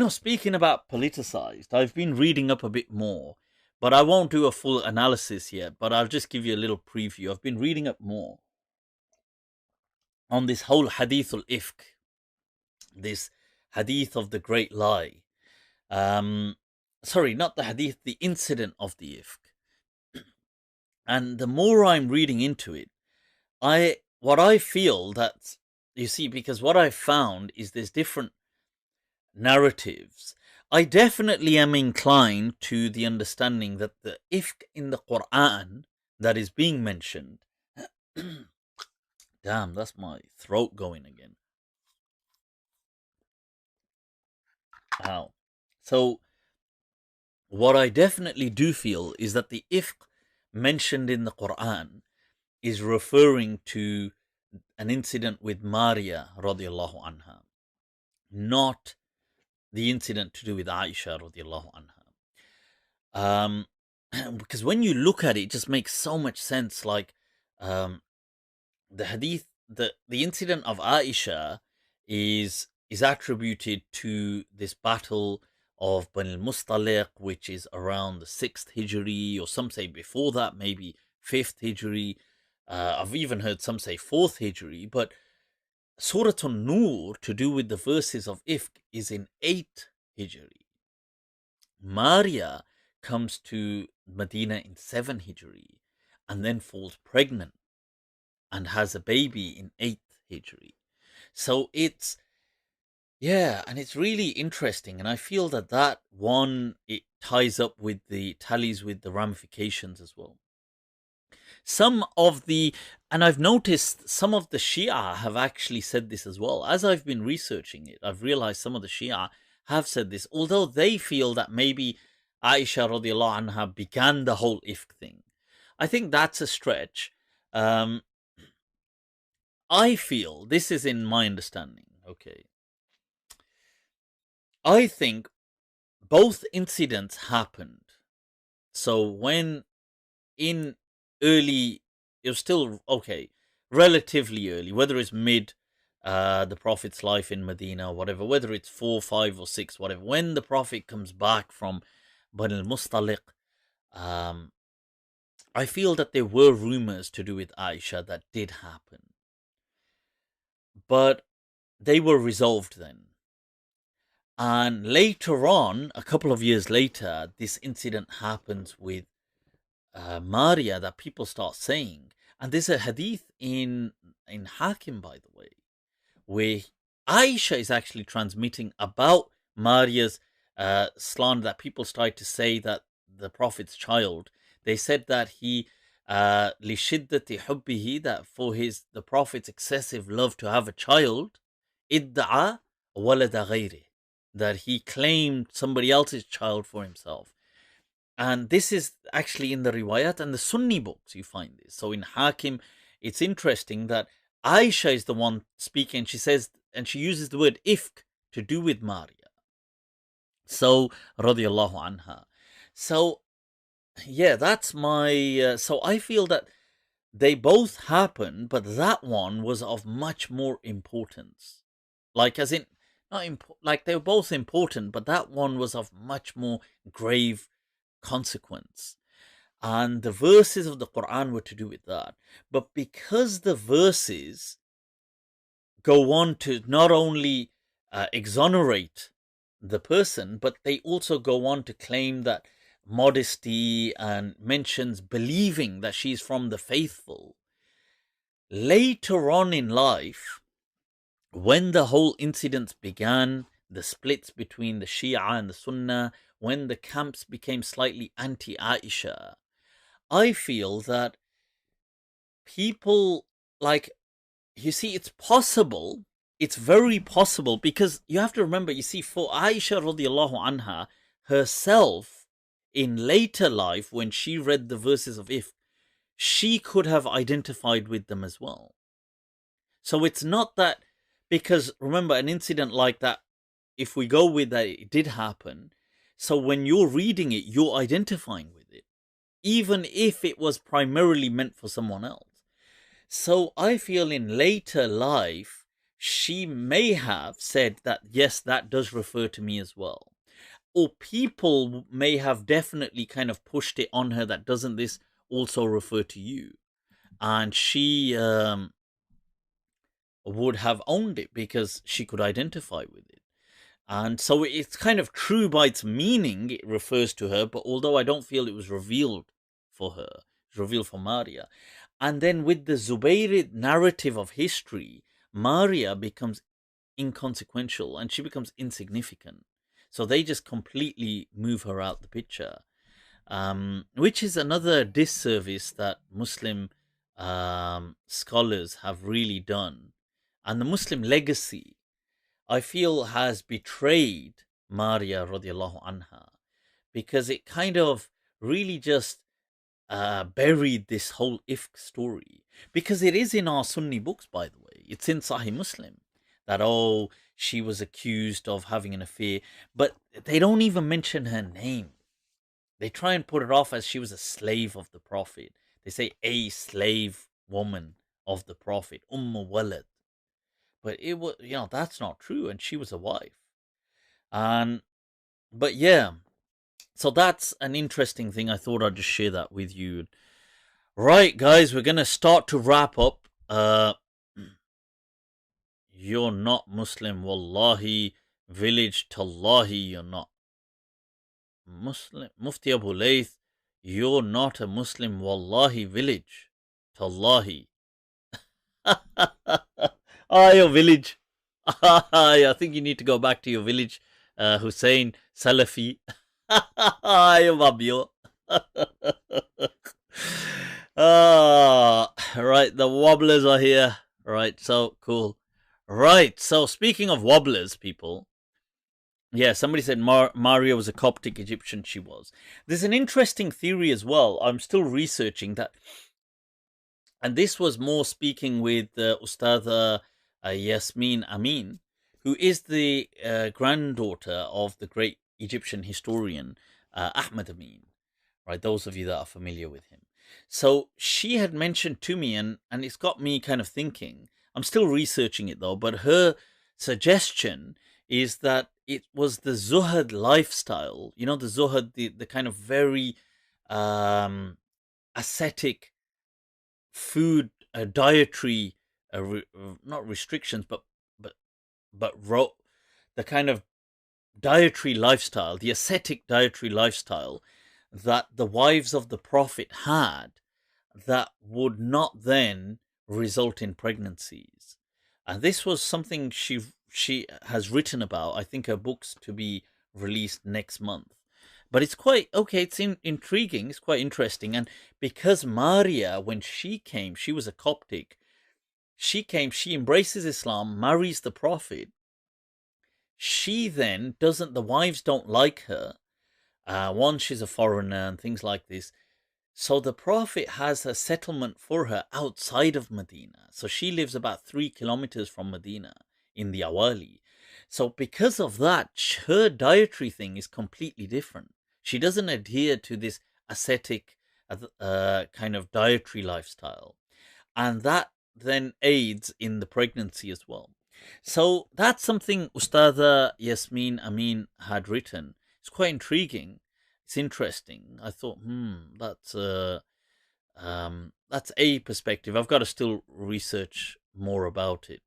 Speaking about politicized, I've been reading up a bit more, but I won't do a full analysis yet, but I'll just give you a little preview. I've been reading up more on this whole hadith ifk, this hadith of the great lie. Um, Sorry, not the hadith, the incident of the ifk. And the more I'm reading into it, what I feel that you see, because what I found is there's different narratives. I definitely am inclined to the understanding that the ifk in the Quran that is being mentioned. Damn, that's my throat going again. Ow. So, what I definitely do feel is that the ifk mentioned in the Quran is referring to an incident with Maaria radiallahu anha, not the incident to do with Aisha radiallahu anha. Because when you look at it, it just makes so much sense. Like, um, the hadith, the incident of Aisha is attributed to this battle of Bani al-Mustaliq, which is around the 6th Hijri, or some say before that, maybe 5th Hijri. I've even heard some say 4th Hijri, but Surah An-Nur, to do with the verses of Ifk, is in 8th Hijri. Maaria comes to Medina in 7th Hijri and then falls pregnant and has a baby in 8th Hijri. So it's, yeah, and it's really interesting. And I feel that one, it ties up with tallies with the ramifications as well. Some of the, and I've noticed some of the Shia have actually said this as well. As I've been researching it, I've realized some of the Shia have said this, although they feel that maybe Aisha radiallahu anha began the whole ifk thing. I think that's a stretch. I feel, this is in my understanding, okay. I think both incidents happened. So when in early, it was still, okay, relatively early, whether it's mid the Prophet's life in Medina or whatever, whether it's 4, 5, or 6, whatever, when the Prophet comes back from Bani al-Mustaliq, I feel that there were rumors to do with Aisha that did happen. But they were resolved then. And later on, a couple of years later, this incident happens with Maaria that people start saying. And there's a hadith in Hakim, by the way, where Aisha is actually transmitting about Maaria's slander, that people started to say that the Prophet's child. They said that he lishiddati hubbihi, that for the Prophet's excessive love to have a child, idda'a walada ghayri, that he claimed somebody else's child for himself. And this is actually in the riwayat and the Sunni books you find this. So in Hakim, it's interesting that Aisha is the one speaking. She says, and she uses the word ifk to do with Maaria. So, radiallahu anha. So, yeah, that's my. So I feel that they both happened, but that one was of much more importance. Like, as in, not like they were both important, but that one was of much more grave consequence. And the verses of the Quran were to do with that. But because the verses go on to not only exonerate the person, but they also go on to claim that modesty and mentions believing that she's from the faithful. Later on in life, when the whole incident began, the splits between the Shia and the Sunnah, when the camps became slightly anti-Aisha, I feel that people, like, you see, it's possible, it's very possible, because you have to remember, you see, for Aisha radiallahu anha herself, in later life, when she read the verses of Ifk, she could have identified with them as well. So it's not that, because remember, an incident like that, if we go with that, it did happen. So when you're reading it, you're identifying with it, even if it was primarily meant for someone else. So I feel in later life, she may have said that, yes, that does refer to me as well. Or people may have definitely kind of pushed it on her that doesn't this also refer to you? And she would have owned it because she could identify with it. And so it's kind of true by its meaning, it refers to her, but although I don't feel it was revealed for her, it's revealed for Maaria. And then with the Zubayrid narrative of history, Maaria becomes inconsequential and she becomes insignificant. So they just completely move her out the picture, which is another disservice that Muslim scholars have really done. And the Muslim legacy, I feel, has betrayed Maaria radiallahu anha, because it kind of really just buried this whole ifk story. Because it is in our Sunni books, by the way. It's in Sahih Muslim that, oh, she was accused of having an affair, but they don't even mention her name. They try and put it off as she was a slave of the Prophet. They say a slave woman of the Prophet, Walad. But it was, that's not true, and she was a wife. And but yeah, so that's an interesting thing. I thought I'd just share that with you. Right, guys, we're gonna start to wrap up. You're not Muslim, wallahi. Village, tallahi, you're not Muslim. Mufti Abu Layth, you're not a Muslim, wallahi. Village, tallahi. Your village. I think you need to go back to your village, Hussein Salafi. Babio. Right, the wobblers are here. Right, so cool. Right, so speaking of wobblers, people. Yeah, somebody said Maaria was a Coptic Egyptian. She was. There's an interesting theory as well. I'm still researching that. And this was more speaking with Ustadha Yasmin Amin, who is the granddaughter of the great Egyptian historian Ahmed Amin. Right, those of you that are familiar with him. So she had mentioned to me, and it's got me kind of thinking. I'm still researching it though, but her suggestion is that it was the Zuhad lifestyle. You know, the Zuhad, the kind of very ascetic food dietary not restrictions, but the kind of dietary lifestyle, the ascetic dietary lifestyle that the wives of the Prophet had, that would not then result in pregnancies. And this was something she has written about. I think her book's to be released next month. But it's quite okay. It's intriguing. It's quite interesting. And because Maaria, when she came, she was a Coptic. She came. She embraces Islam, marries the Prophet. She then doesn't. The wives don't like her. One, she's a foreigner and things like this. So the Prophet has a settlement for her outside of Medina. So she lives about 3 kilometers from Medina in the Awali. So because of that, her dietary thing is completely different. She doesn't adhere to this ascetic kind of dietary lifestyle. And that then aids in the pregnancy as well. So that's something Ustadha Yasmin Amin had written. It's quite intriguing. It's interesting. I thought, that's a perspective. I've got to still research more about it.